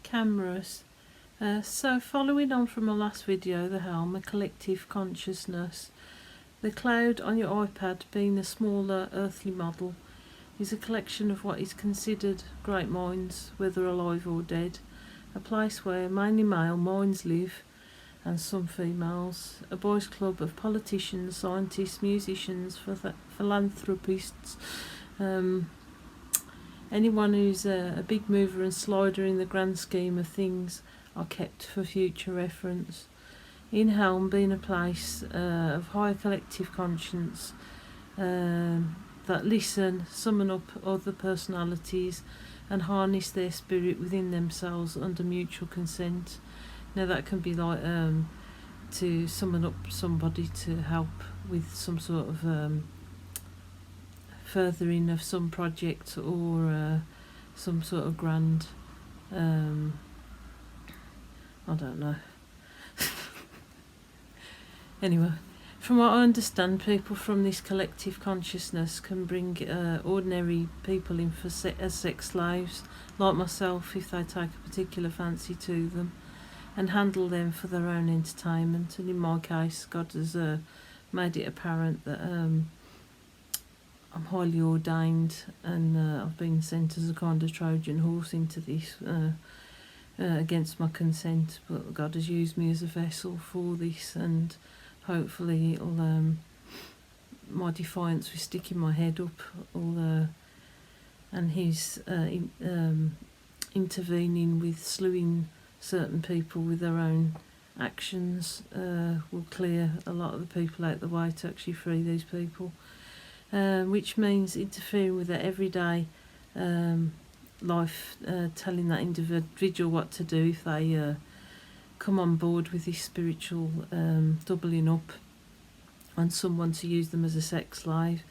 Cameras. So following on from my last video, the helm, a collective consciousness, the cloud on your iPad being a smaller earthly model is a collection of what is considered great minds, whether alive or dead, a place where mainly male minds live and some females, a boys' club of politicians, scientists, musicians, philanthropists, anyone who's a big mover and slider in the grand scheme of things are kept for future reference. In Helm being a place of higher collective conscience that listen, summon up other personalities and harness their spirit within themselves under mutual consent. Now that can be like to summon up somebody to help with some sort of furthering of some project or some sort of grand I don't know. Anyway, from what I understand, people from this collective consciousness can bring ordinary people in for as sex slaves, like myself, if they take a particular fancy to them, and handle them for their own entertainment. And in my case, God has made it apparent that I'm highly ordained, and I've been sent as a kind of Trojan horse into this against my consent. But God has used me as a vessel for this, and hopefully it'll my defiance with sticking my head up and his intervening with slewing certain people with their own actions will clear a lot of the people out the way to actually free these people, which means interfering with their everyday life, telling that individual what to do if they come on board with this spiritual doubling up on someone to use them as a sex slave,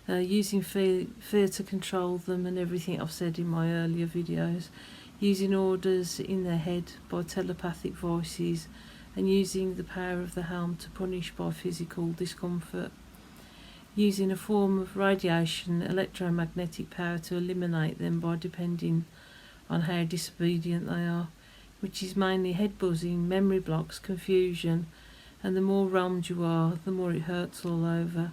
using fear to control them, and everything I've said in my earlier videos, using orders in their head by telepathic voices, and using the power of the helm to punish by physical discomfort, using a form of radiation, electromagnetic power to eliminate them by depending on how disobedient they are, which is mainly head buzzing, memory blocks, confusion, and the more rammed you are, the more it hurts all over,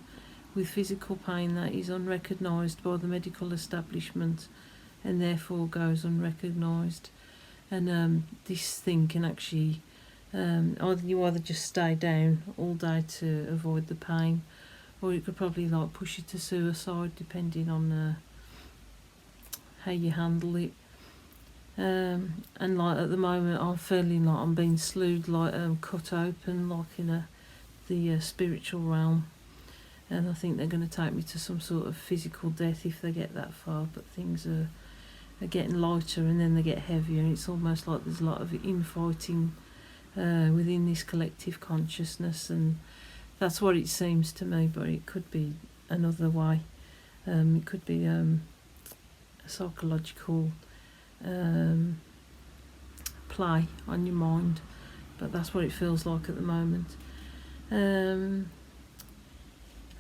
with physical pain that is unrecognised by the medical establishment and therefore goes unrecognised. And this thing can actually you either just stay down all day to avoid the pain, or it could probably like push you to suicide depending on how you handle it. And like at the moment I'm feeling like I'm being slewed, like cut open, like in the spiritual realm, and I think they're going to take me to some sort of physical death if they get that far. But things are getting lighter and then they get heavier, and it's almost like there's a lot of infighting within this collective consciousness, and that's what it seems to me. But it could be another way. It could be a psychological play on your mind, but that's what it feels like at the moment.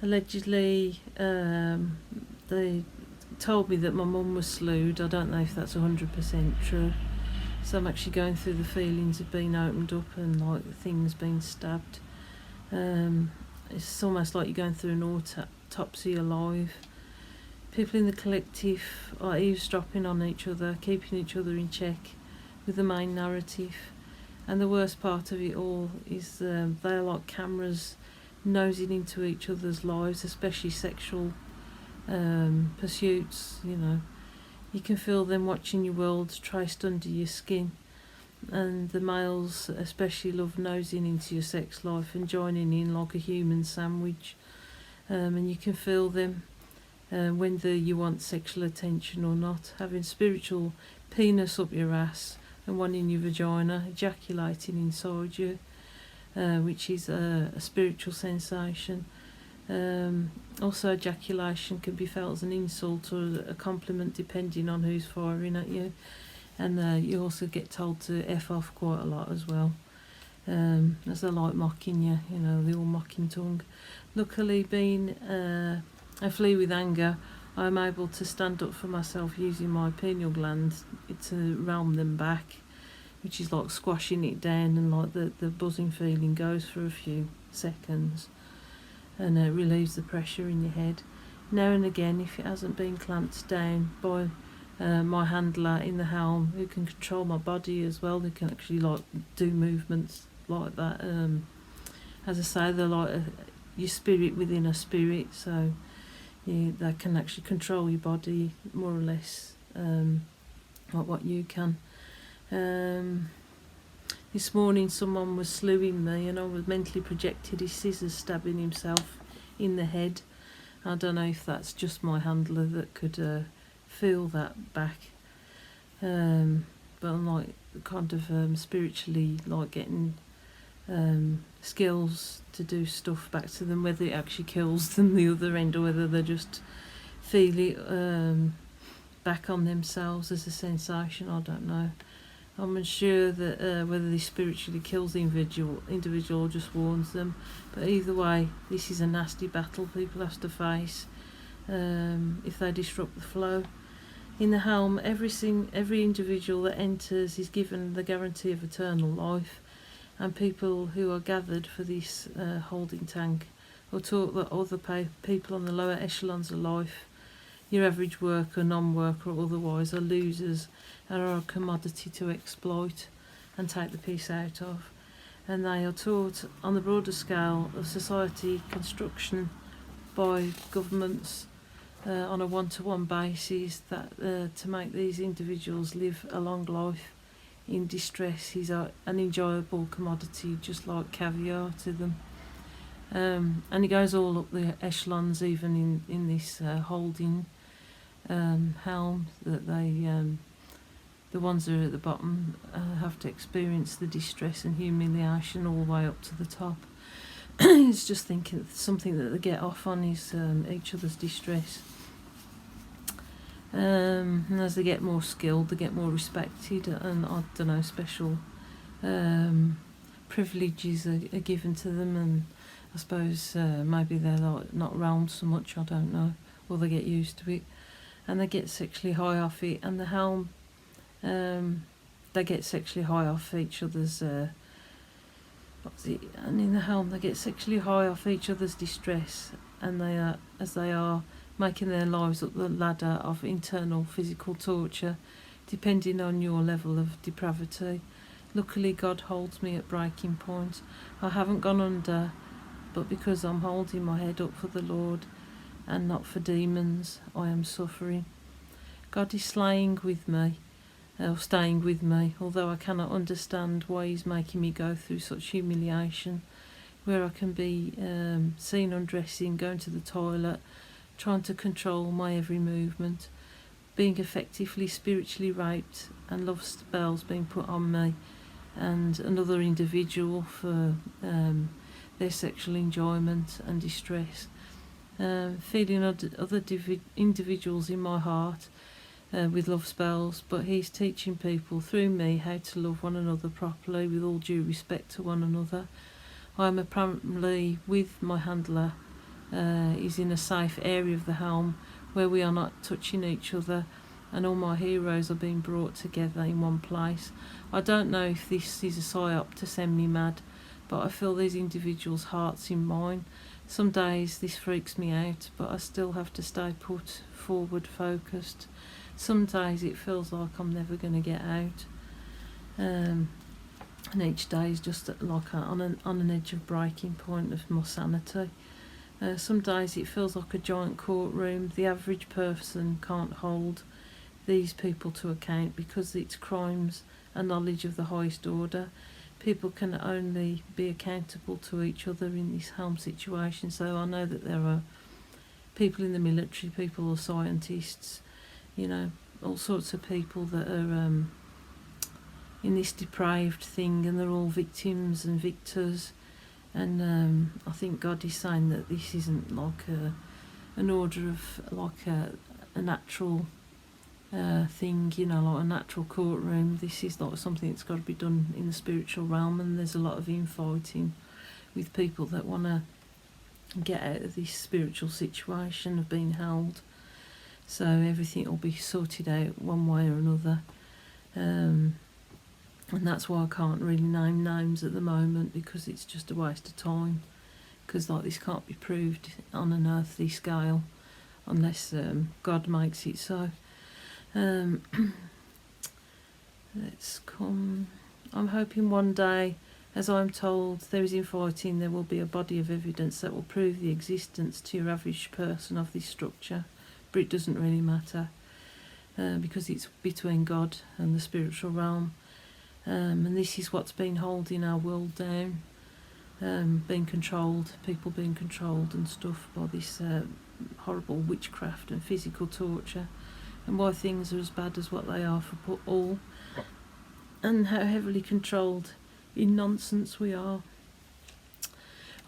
Allegedly they told me that my mum was slewed. I don't know if that's 100% true, so I'm actually going through the feelings of being opened up and like things being stabbed. It's almost like you're going through an autopsy alive. People in the collective are eavesdropping on each other, keeping each other in check with the main narrative. And the worst part of it all is they're like cameras nosing into each other's lives, especially sexual pursuits. You know, you can feel them watching your world traced under your skin. And the males especially love nosing into your sex life and joining in like a human sandwich. And you can feel them whether you want sexual attention or not, having spiritual penis up your ass and one in your vagina, ejaculating inside you, which is a spiritual sensation. Also, ejaculation can be felt as an insult or a compliment depending on who's firing at you, and you also get told to F off quite a lot as well, as they like mocking you, you know, the all mocking tongue. Luckily, being I flee with anger, I am able to stand up for myself using my pineal gland to realm them back, which is like squashing it down, and like the buzzing feeling goes for a few seconds, and it relieves the pressure in your head. Now and again, if it hasn't been clamped down by my handler in the helm, who can control my body as well, who can actually like do movements like that. As I say, they're like your spirit within a spirit, so they can actually control your body more or less, like what you can. This morning someone was slewing me, and I was mentally projected his scissors stabbing himself in the head. I don't know if that's just my handler that could feel that back, but I'm like kind of spiritually like getting skills to do stuff back to them, whether it actually kills them the other end or whether they just feel it back on themselves as a sensation. I don't know. I'm unsure that whether this spiritually kills the individual or just warns them, but either way, this is a nasty battle people have to face if they disrupt the flow. In the helm, every individual that enters is given the guarantee of eternal life, and people who are gathered for this holding tank are taught that other people on the lower echelons of life, your average worker, non-worker or otherwise, are losers and are a commodity to exploit and take the piece out of. And they are taught on the broader scale of society construction by governments on a one-to-one basis that to make these individuals live a long life in distress is an enjoyable commodity, just like caviar to them. And it goes all up the echelons, even in this holding helm, that the ones that are at the bottom have to experience the distress and humiliation all the way up to the top. It's just thinking something that they get off on is each other's distress. And as they get more skilled, they get more respected, and I don't know, special privileges are given to them, and I suppose maybe they're not round so much, I don't know, or they get used to it, and they get sexually high off it. And the helm, they get sexually high off each other's and in the helm they get sexually high off each other's distress, and they are making their lives up the ladder of internal physical torture, depending on your level of depravity. Luckily, God holds me at breaking point. I haven't gone under, but because I'm holding my head up for the Lord and not for demons, I am suffering. God is staying with me, although I cannot understand why He's making me go through such humiliation, where I can be seen undressing, going to the toilet, trying to control my every movement, being effectively spiritually raped, and love spells being put on me and another individual for their sexual enjoyment and distress, feeling other individuals in my heart with love spells, but He's teaching people through me how to love one another properly with all due respect to one another. I am apparently with my handler is in a safe area of the helm where we are not touching each other, and all my heroes are being brought together in one place. I don't know if this is a psyop to send me mad, but I feel these individuals' hearts in mine. Some days this freaks me out, but I still have to stay put, forward, focused. Some days it feels like I'm never going to get out, and each day is just like on an edge of breaking point of my sanity. Some days it feels like a giant courtroom. The average person can't hold these people to account because it's crimes and knowledge of the highest order. People can only be accountable to each other in this helm situation. So I know that there are people in the military, people or scientists, all sorts of people that are in this depraved thing, and they're all victims and victors. And I think God is saying that this isn't like an order of like a natural thing, like a natural courtroom. This is like something that's got to be done in the spiritual realm, and there's a lot of infighting with people that want to get out of this spiritual situation of being held. So everything will be sorted out one way or another. And that's why I can't really name names at the moment, because it's just a waste of time, because like this can't be proved on an earthly scale unless God makes it so. Let's come. I'm hoping one day, as I'm told, there is in fighting, there will be a body of evidence that will prove the existence to your average person of this structure, but it doesn't really matter, because it's between God and the spiritual realm, and this is what's been holding our world down, being controlled, people being controlled and stuff by this horrible witchcraft and physical torture, and why things are as bad as what they are for all, and how heavily controlled in nonsense we are.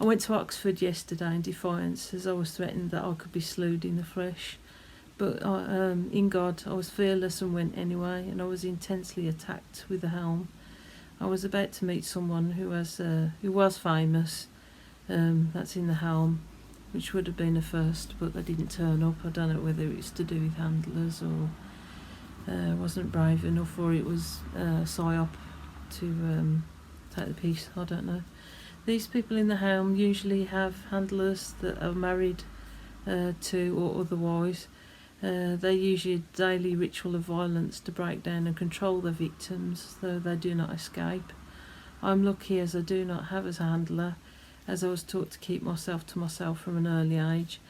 I went to Oxford yesterday in defiance, as I was threatened that I could be slewed in the flesh, but in God I was fearless and went anyway, and I was intensely attacked with the helm. I was about to meet someone who was famous, that's in the helm, which would have been a first, but they didn't turn up. I don't know whether it's to do with handlers or wasn't brave enough, or it was psyop to take the piece. I don't know. These people in the helm usually have handlers that are married to or otherwise. They usually a daily ritual of violence to break down and control their victims, though they do not escape. I'm lucky, as I do not have as a handler, as I was taught to keep myself to myself from an early age,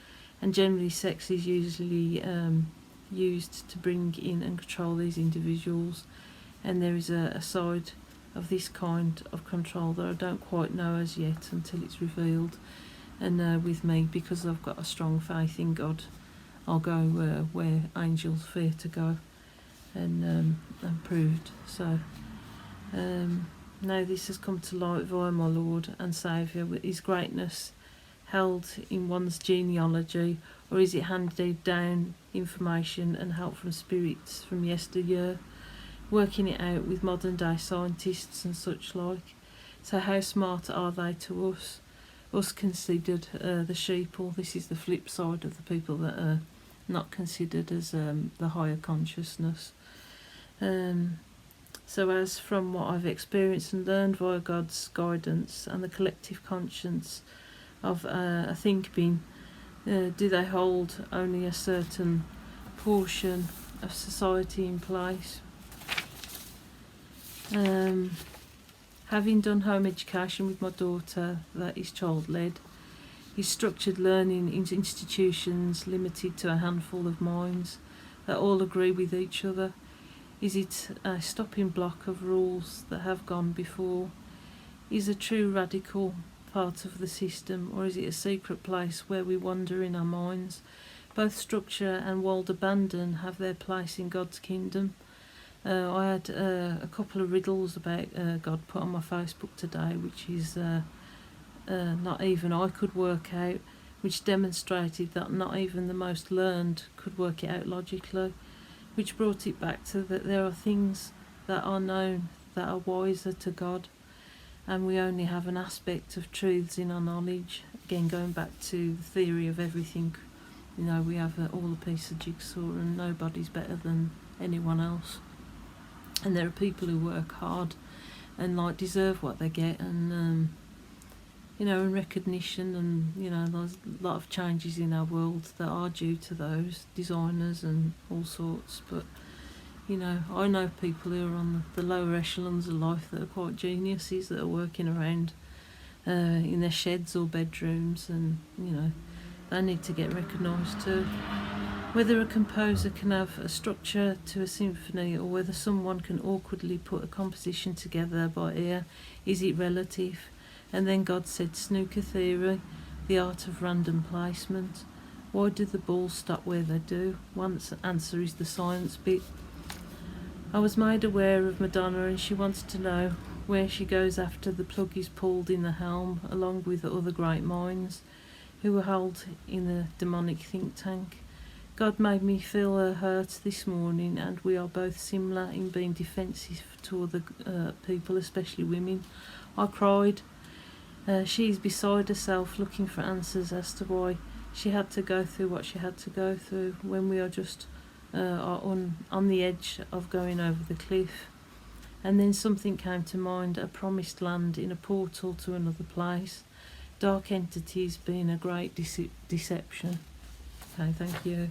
and generally sex is usually used to bring in and control these individuals, and there is a side of this kind of control that I don't quite know as yet until it's revealed. And with me, because I've got a strong faith in God, I'll go where angels fear to go, and proved so. Now this has come to light via my Lord and Saviour, with His greatness held in one's genealogy, or is it handed down information and help from spirits from yesteryear, working it out with modern day scientists and such like? So how smart are they to us? Us considered the sheeple. This is the flip side of the people that are not considered as the higher consciousness. So as from what I've experienced and learned via God's guidance and the collective conscience of a thinking, do they hold only a certain portion of society in place? Having done home education with my daughter that is child-led, is structured learning in institutions limited to a handful of minds that all agree with each other? Is it a stopping block of rules that have gone before? Is a true radical part of the system, or is it a secret place where we wander in our minds? Both structure and world abandon have their place in God's kingdom. I had a couple of riddles about God put on my Facebook today, which is not even I could work out, which demonstrated that not even the most learned could work it out logically, which brought it back to that there are things that are known that are wiser to God, and we only have an aspect of truths in our knowledge. Again, going back to the theory of everything, you know, we have all a piece of jigsaw and nobody's better than anyone else. And there are people who work hard and like deserve what they get, and you know, and recognition, and you know, there's a lot of changes in our world that are due to those designers and all sorts. But you know, I know people who are on the lower echelons of life that are quite geniuses, that are working around in their sheds or bedrooms, and you know, they need to get recognised too. Whether a composer can have a structure to a symphony, or whether someone can awkwardly put a composition together by ear, is it relative? And then God said snooker theory, the art of random placement. Why do the balls stop where they do? One answer is the science bit. I was made aware of Madonna, and she wants to know where she goes after the plug is pulled in the helm, along with the other great minds who were held in the demonic think tank. God made me feel her hurt this morning, and we are both similar in being defensive to other people, especially women. I cried. She is beside herself, looking for answers as to why she had to go through what she had to go through, when we are just are on the edge of going over the cliff. And then something came to mind, a promised land in a portal to another place. Dark entities being a great deception. Okay, thank you.